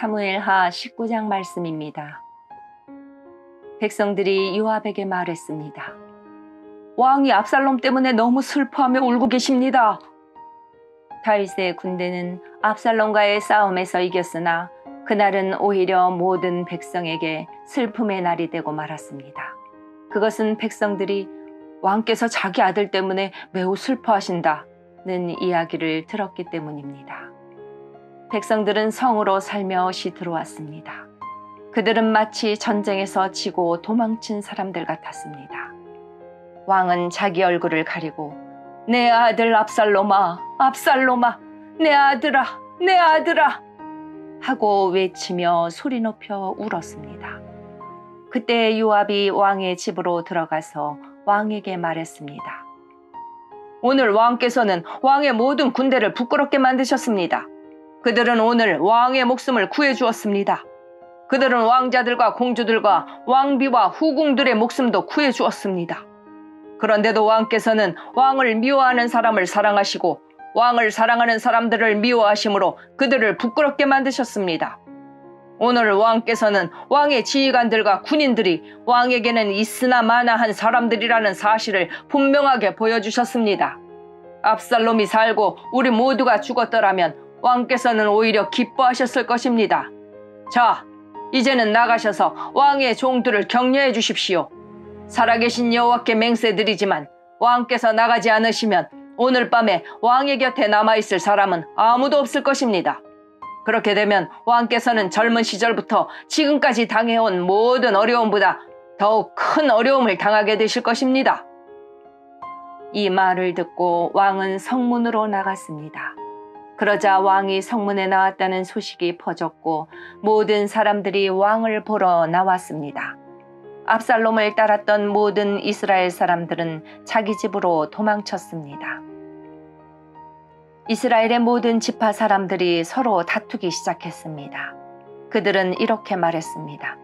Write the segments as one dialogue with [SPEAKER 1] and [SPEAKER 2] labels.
[SPEAKER 1] 사무엘하 19장 말씀입니다. 백성들이 요압에게 말했습니다. 왕이 압살롬 때문에 너무 슬퍼하며 울고 계십니다. 다윗의 군대는 압살롬과의 싸움에서 이겼으나 그날은 오히려 모든 백성에게 슬픔의 날이 되고 말았습니다. 그것은 백성들이 왕께서 자기 아들 때문에 매우 슬퍼하신다는 이야기를 들었기 때문입니다. 백성들은 성으로 살며시 들어왔습니다. 그들은 마치 전쟁에서 지고 도망친 사람들 같았습니다. 왕은 자기 얼굴을 가리고 내 아들 압살롬아, 압살롬아, 내 아들아, 내 아들아 하고 외치며 소리 높여 울었습니다. 그때 요압이 왕의 집으로 들어가서 왕에게 말했습니다. 오늘 왕께서는 왕의 모든 군대를 부끄럽게 만드셨습니다. 그들은 오늘 왕의 목숨을 구해주었습니다. 그들은 왕자들과 공주들과 왕비와 후궁들의 목숨도 구해주었습니다. 그런데도 왕께서는 왕을 미워하는 사람을 사랑하시고 왕을 사랑하는 사람들을 미워하심으로 그들을 부끄럽게 만드셨습니다. 오늘 왕께서는 왕의 지휘관들과 군인들이 왕에게는 있으나 마나한 사람들이라는 사실을 분명하게 보여주셨습니다. 압살롬이 살고 우리 모두가 죽었더라면 왕께서는 오히려 기뻐하셨을 것입니다. 자, 이제는 나가셔서 왕의 종들을 격려해 주십시오. 살아계신 여호와께 맹세드리지만 왕께서 나가지 않으시면 오늘 밤에 왕의 곁에 남아있을 사람은 아무도 없을 것입니다. 그렇게 되면 왕께서는 젊은 시절부터 지금까지 당해온 모든 어려움보다 더욱 큰 어려움을 당하게 되실 것입니다. 이 말을 듣고 왕은 성문으로 나갔습니다. 그러자 왕이 성문에 나왔다는 소식이 퍼졌고 모든 사람들이 왕을 보러 나왔습니다. 압살롬을 따랐던 모든 이스라엘 사람들은 자기 집으로 도망쳤습니다. 이스라엘의 모든 지파 사람들이 서로 다투기 시작했습니다. 그들은 이렇게 말했습니다.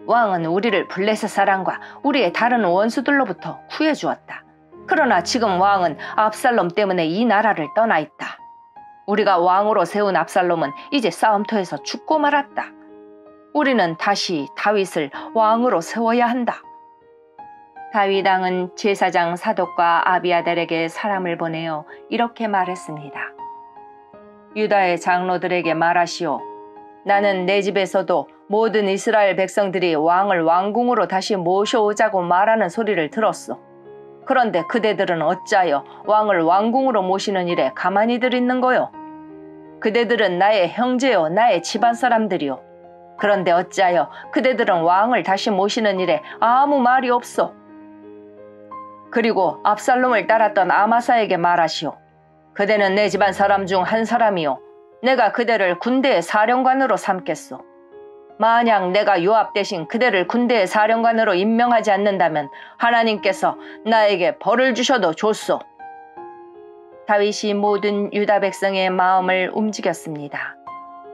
[SPEAKER 1] 왕은 우리를 블레셋 사람과 우리의 다른 원수들로부터 구해주었다. 그러나 지금 왕은 압살롬 때문에 이 나라를 떠나 있다. 우리가 왕으로 세운 압살롬은 이제 싸움터에서 죽고 말았다. 우리는 다시 다윗을 왕으로 세워야 한다. 다윗 왕은 제사장 사독과 아비아달에게 사람을 보내어 이렇게 말했습니다. 유다의 장로들에게 말하시오. 나는 내 집에서도 모든 이스라엘 백성들이 왕을 왕궁으로 다시 모셔오자고 말하는 소리를 들었소. 그런데 그대들은 어찌하여 왕을 왕궁으로 모시는 일에 가만히들 있는 거요? 그대들은 나의 형제요 나의 집안 사람들이요. 그런데 어찌하여 그대들은 왕을 다시 모시는 일에 아무 말이 없소? 그리고 압살롬을 따랐던 아마사에게 말하시오. 그대는 내 집안 사람 중 한 사람이요. 내가 그대를 군대의 사령관으로 삼겠소. 만약 내가 요압 대신 그대를 군대의 사령관으로 임명하지 않는다면 하나님께서 나에게 벌을 주셔도 좋소. 다윗이 모든 유다 백성의 마음을 움직였습니다.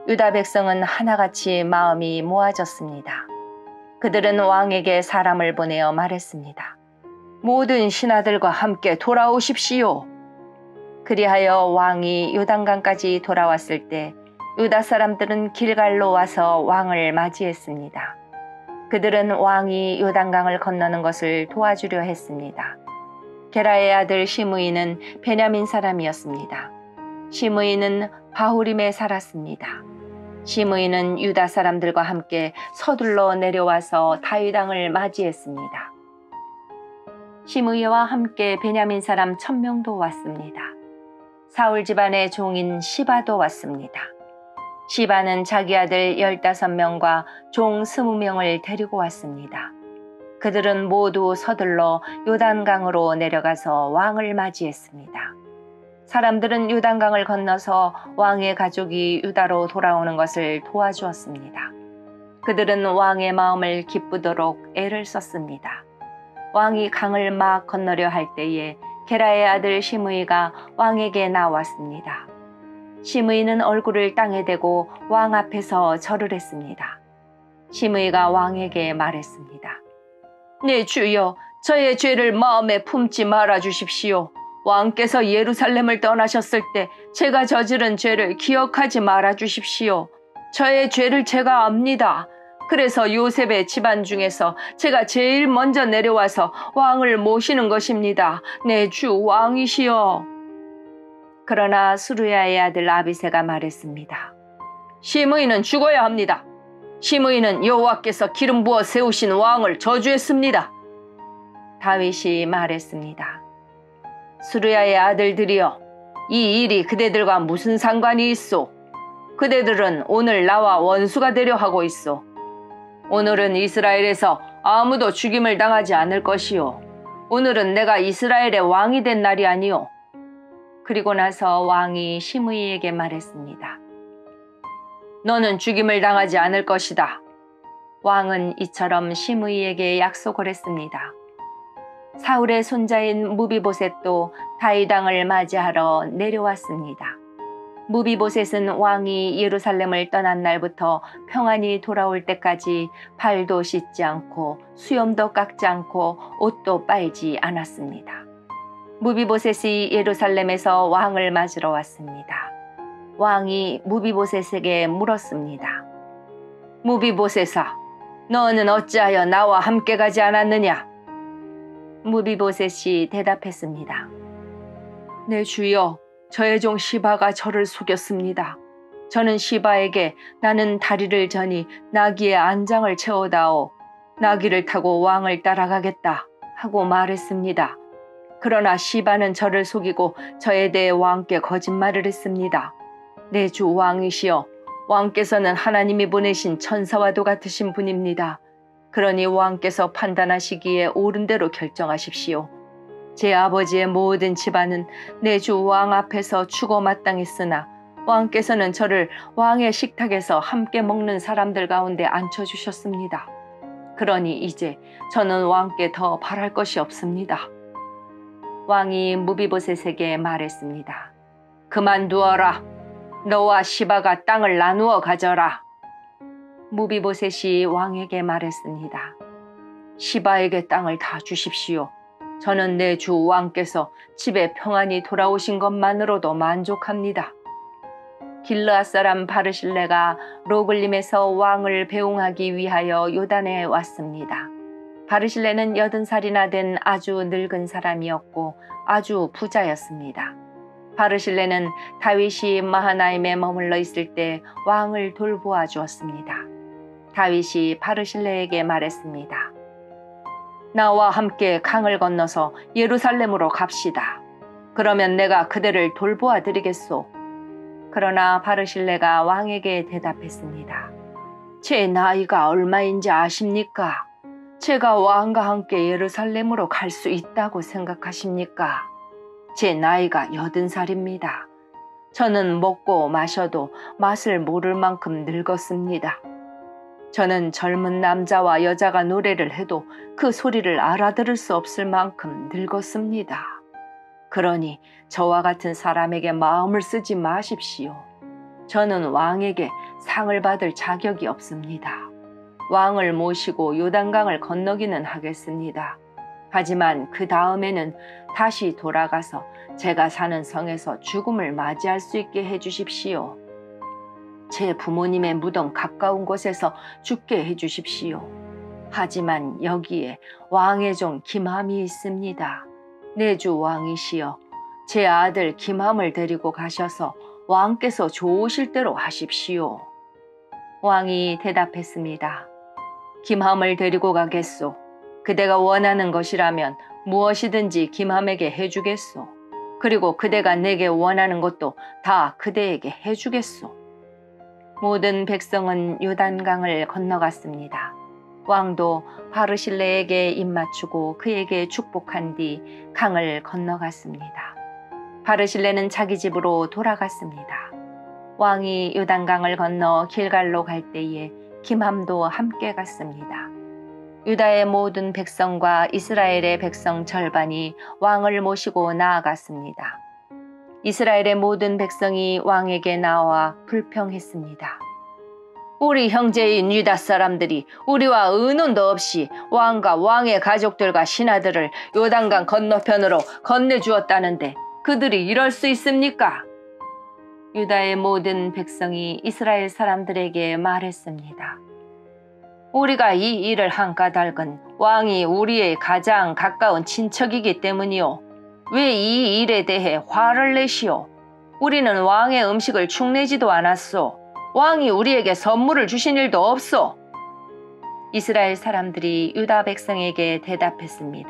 [SPEAKER 1] 유다 백성은 하나같이 마음이 모아졌습니다. 그들은 왕에게 사람을 보내어 말했습니다. 모든 신하들과 함께 돌아오십시오. 그리하여 왕이 요단강까지 돌아왔을 때 유다 사람들은 길갈로 와서 왕을 맞이했습니다. 그들은 왕이 요단강을 건너는 것을 도와주려 했습니다. 게라의 아들 시므이는 베냐민 사람이었습니다. 시므이는 바후림에 살았습니다. 시므이는 유다 사람들과 함께 서둘러 내려와서 다윗 왕을 맞이했습니다. 시므이와 함께 베냐민 사람 1000명도 왔습니다. 사울 집안의 종인 시바도 왔습니다. 시바는 자기 아들 15명과 종 20명을 데리고 왔습니다. 그들은 모두 서둘러 요단강으로 내려가서 왕을 맞이했습니다. 사람들은 요단강을 건너서 왕의 가족이 유다로 돌아오는 것을 도와주었습니다. 그들은 왕의 마음을 기쁘도록 애를 썼습니다. 왕이 강을 막 건너려 할 때에 게라의 아들 시므이가 왕에게 나왔습니다. 시므이는 얼굴을 땅에 대고 왕 앞에서 절을 했습니다. 시므이가 왕에게 말했습니다. 네 주여, 저의 죄를 마음에 품지 말아 주십시오. 왕께서 예루살렘을 떠나셨을 때 제가 저지른 죄를 기억하지 말아 주십시오. 저의 죄를 제가 압니다. 그래서 요셉의 집안 중에서 제가 제일 먼저 내려와서 왕을 모시는 것입니다. 내 주 왕이시여. 그러나 수르야의 아들 아비새가 말했습니다. 시므이는 죽어야 합니다. 시므이는 여호와께서 기름 부어 세우신 왕을 저주했습니다. 다윗이 말했습니다. 수르야의 아들들이여, 이 일이 그대들과 무슨 상관이 있소? 그대들은 오늘 나와 원수가 되려 하고 있소. 오늘은 이스라엘에서 아무도 죽임을 당하지 않을 것이요. 오늘은 내가 이스라엘의 왕이 된 날이 아니요. 그리고 나서 왕이 시므이에게 말했습니다. 너는 죽임을 당하지 않을 것이다. 왕은 이처럼 시므이에게 약속을 했습니다. 사울의 손자인 무비보셋도 다윗 왕을 맞이하러 내려왔습니다. 무비보셋은 왕이 예루살렘을 떠난 날부터 평안히 돌아올 때까지 발도 씻지 않고 수염도 깎지 않고 옷도 빨지 않았습니다. 무비보셋이 예루살렘에서 왕을 맞으러 왔습니다. 왕이 무비보셋에게 물었습니다. 무비보셋아, 너는 어찌하여 나와 함께 가지 않았느냐? 무비보셋이 대답했습니다. 내 주여, 저의 종 시바가 저를 속였습니다. 저는 시바에게 나는 다리를 저니 나귀의 안장을 채워다오. 나귀를 타고 왕을 따라가겠다 하고 말했습니다. 그러나 시바는 저를 속이고 저에 대해 왕께 거짓말을 했습니다. 내 주 왕이시여, 왕께서는 하나님이 보내신 천사와도 같으신 분입니다. 그러니 왕께서 판단하시기에 옳은 대로 결정하십시오. 제 아버지의 모든 집안은 내 주 왕 앞에서 죽어 마땅했으나 왕께서는 저를 왕의 식탁에서 함께 먹는 사람들 가운데 앉혀주셨습니다. 그러니 이제 저는 왕께 더 바랄 것이 없습니다. 왕이 무비보셋에게 말했습니다. 그만두어라. 너와 시바가 땅을 나누어 가져라. 무비보셋이 왕에게 말했습니다. 시바에게 땅을 다 주십시오. 저는 내 주 왕께서 집에 평안히 돌아오신 것만으로도 만족합니다. 길르앗 사람 바르실레가 로글림에서 왕을 배웅하기 위하여 요단에 왔습니다. 바르실레는 80살이나 된 아주 늙은 사람이었고 아주 부자였습니다. 바르실레는 다윗이 마하나임에 머물러 있을 때 왕을 돌보아 주었습니다. 다윗이 바르실레에게 말했습니다. 나와 함께 강을 건너서 예루살렘으로 갑시다. 그러면 내가 그대를 돌보아 드리겠소. 그러나 바르실레가 왕에게 대답했습니다. 제 나이가 얼마인지 아십니까? 제가 왕과 함께 예루살렘으로 갈 수 있다고 생각하십니까? 제 나이가 80살입니다. 저는 먹고 마셔도 맛을 모를 만큼 늙었습니다. 저는 젊은 남자와 여자가 노래를 해도 그 소리를 알아들을 수 없을 만큼 늙었습니다. 그러니 저와 같은 사람에게 마음을 쓰지 마십시오. 저는 왕에게 상을 받을 자격이 없습니다. 왕을 모시고 요단강을 건너기는 하겠습니다. 하지만 그 다음에는 다시 돌아가서 제가 사는 성에서 죽음을 맞이할 수 있게 해주십시오. 제 부모님의 무덤 가까운 곳에서 죽게 해주십시오. 하지만 여기에 왕의 종 김함이 있습니다. 내 주 왕이시여, 제 아들 김함을 데리고 가셔서 왕께서 좋으실 대로 하십시오. 왕이 대답했습니다. 김함을 데리고 가겠소. 그대가 원하는 것이라면 무엇이든지 김함에게 해주겠소. 그리고 그대가 내게 원하는 것도 다 그대에게 해주겠소. 모든 백성은 요단강을 건너갔습니다. 왕도 바르실레에게 입맞추고 그에게 축복한 뒤 강을 건너갔습니다. 바르실레는 자기 집으로 돌아갔습니다. 왕이 요단강을 건너 길갈로 갈 때에 김함도 함께 갔습니다. 유다의 모든 백성과 이스라엘의 백성 절반이 왕을 모시고 나아갔습니다. 이스라엘의 모든 백성이 왕에게 나와 불평했습니다. 우리 형제인 유다 사람들이 우리와 의논도 없이 왕과 왕의 가족들과 신하들을 요단강 건너편으로 건네주었다는데 그들이 이럴 수 있습니까? 유다의 모든 백성이 이스라엘 사람들에게 말했습니다. 우리가 이 일을 한 까닭은 왕이 우리의 가장 가까운 친척이기 때문이요. 왜 이 일에 대해 화를 내시오? 우리는 왕의 음식을 축내지도 않았소. 왕이 우리에게 선물을 주신 일도 없소. 이스라엘 사람들이 유다 백성에게 대답했습니다.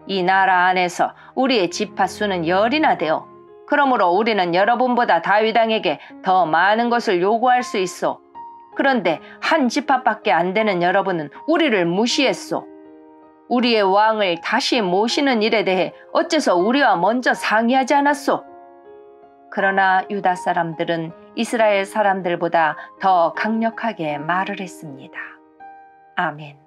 [SPEAKER 1] 이 나라 안에서 우리의 지파 수는 10이나 되어 그러므로 우리는 여러분보다 다윗 왕에게 더 많은 것을 요구할 수 있소. 그런데 한 지파밖에 안 되는 여러분은 우리를 무시했소. 우리의 왕을 다시 모시는 일에 대해 어째서 우리와 먼저 상의하지 않았소? 그러나 유다 사람들은 이스라엘 사람들보다 더 강력하게 말을 했습니다. 아멘.